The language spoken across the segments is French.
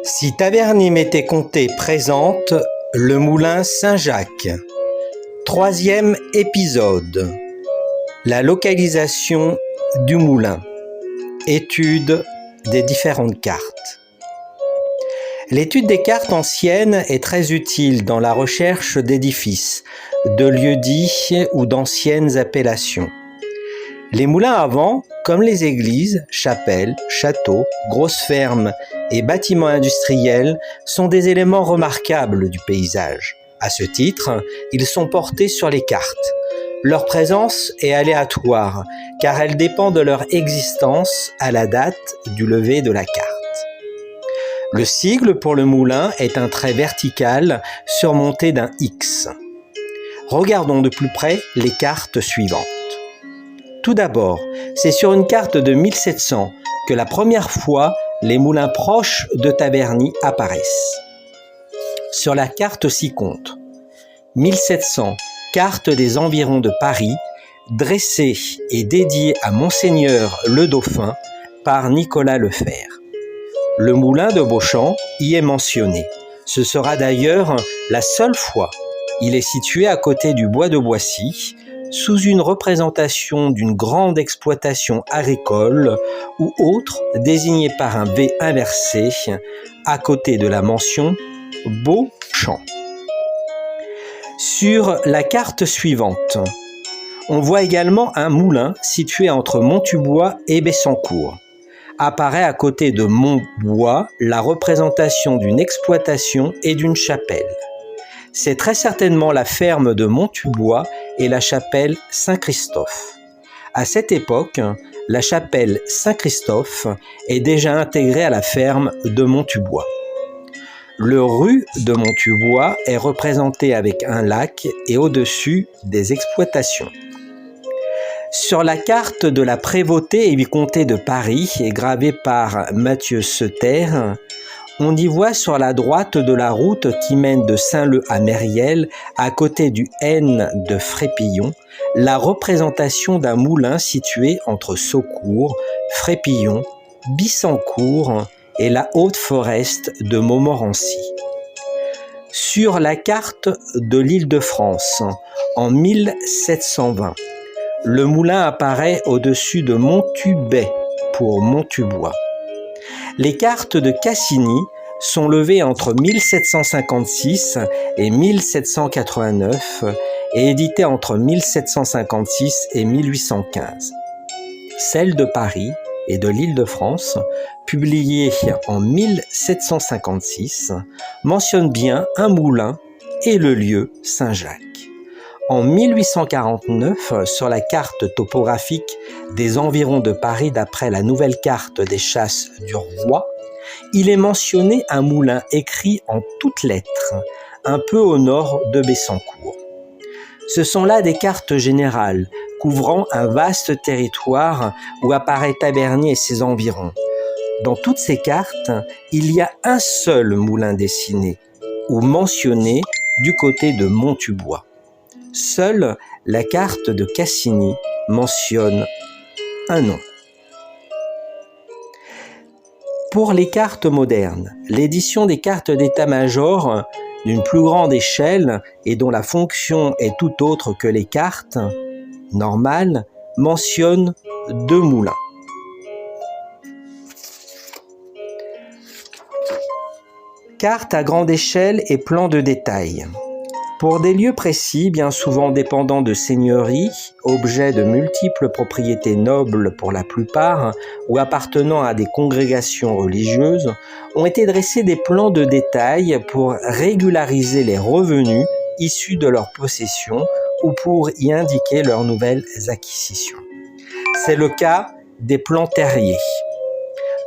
Si Taverny-Mété-Comté présente le moulin Saint-Jacques. 3e épisode. La localisation du moulin. Étude des différentes cartes. L'étude des cartes anciennes est très utile dans la recherche d'édifices, de lieux-dits ou d'anciennes appellations. Les moulins à vent, comme les églises, chapelles, châteaux, grosses fermes et bâtiments industriels, sont des éléments remarquables du paysage. À ce titre, ils sont portés sur les cartes. Leur présence est aléatoire, car elle dépend de leur existence à la date du lever de la carte. Le sigle pour le moulin est un trait vertical surmonté d'un X. Regardons de plus près les cartes suivantes. Tout d'abord, c'est sur une carte de 1700 que la première fois les moulins proches de Taverny apparaissent. Sur la carte ci-compte, 1700, carte des environs de Paris, dressée et dédiée à Monseigneur le Dauphin par Nicolas Lefebvre. Le moulin de Beauchamp y est mentionné. Ce sera d'ailleurs la seule fois. Il est situé à côté du bois de Boissy, sous une représentation d'une grande exploitation agricole ou autre désignée par un V inversé à côté de la mention Beauchamp. Sur la carte suivante, on voit également un moulin situé entre Montaubois et Bessancourt. Apparaît à côté de Montbois la représentation d'une exploitation et d'une chapelle. C'est très certainement la ferme de Montaubois et la chapelle Saint-Christophe. À cette époque, la chapelle Saint-Christophe est déjà intégrée à la ferme de Montaubois. Le ru de Montaubois est représenté avec un lac et au-dessus des exploitations. Sur la carte de la prévôté et vicomté de Paris, gravée par Mathieu Seter, on y voit sur la droite de la route qui mène de Saint-Leu à Mériel, à côté du N de Frépillon, la représentation d'un moulin situé entre Saucourt, Frépillon, Bissancourt et la Haute-Forest de Montmorency. Sur la carte de l'Île-de-France, en 1720, le moulin apparaît au-dessus de Montubet pour Montaubois. Les cartes de Cassini sont levées entre 1756 et 1789 et éditées entre 1756 et 1815. Celle de Paris et de l'Île-de-France, publiée en 1756, mentionne bien un moulin et le lieu Saint-Jacques. En 1849, sur la carte topographique des environs de Paris d'après la nouvelle carte des chasses du roi, il est mentionné un moulin écrit en toutes lettres, un peu au nord de Bessancourt. Ce sont là des cartes générales, couvrant un vaste territoire où apparaît Taverny et ses environs. Dans toutes ces cartes, il y a un seul moulin dessiné, ou mentionné du côté de Montaubois. Seule la carte de Cassini mentionne un nom. Pour les cartes modernes, l'édition des cartes d'état-major d'une plus grande échelle et dont la fonction est tout autre que les cartes normales mentionne 2 moulins. Carte à grande échelle et plan de détail. Pour des lieux précis, bien souvent dépendants de seigneuries, objets de multiples propriétés nobles pour la plupart, ou appartenant à des congrégations religieuses, ont été dressés des plans de détail pour régulariser les revenus issus de leur possession ou pour y indiquer leurs nouvelles acquisitions. C'est le cas des plans terriers.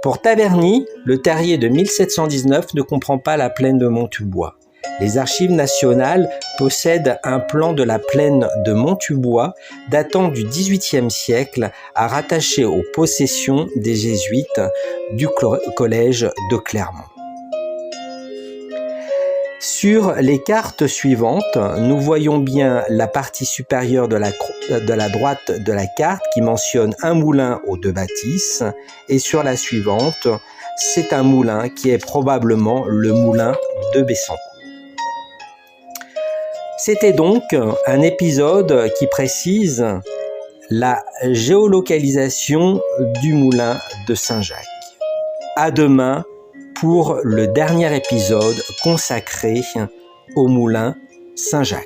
Pour Taverny, le terrier de 1719 ne comprend pas la plaine de Montaubois. Les Archives nationales possèdent un plan de la plaine de Montaubois datant du XVIIIe siècle à rattacher aux possessions des jésuites du collège de Clermont. Sur les cartes suivantes, nous voyons bien la partie supérieure de la droite de la carte qui mentionne un moulin aux 2 bâtisses et sur la suivante, c'est un moulin qui est probablement le moulin de Bessancourt. C'était donc un épisode qui précise la géolocalisation du moulin de Saint-Jacques. À demain pour le dernier épisode consacré au moulin Saint-Jacques.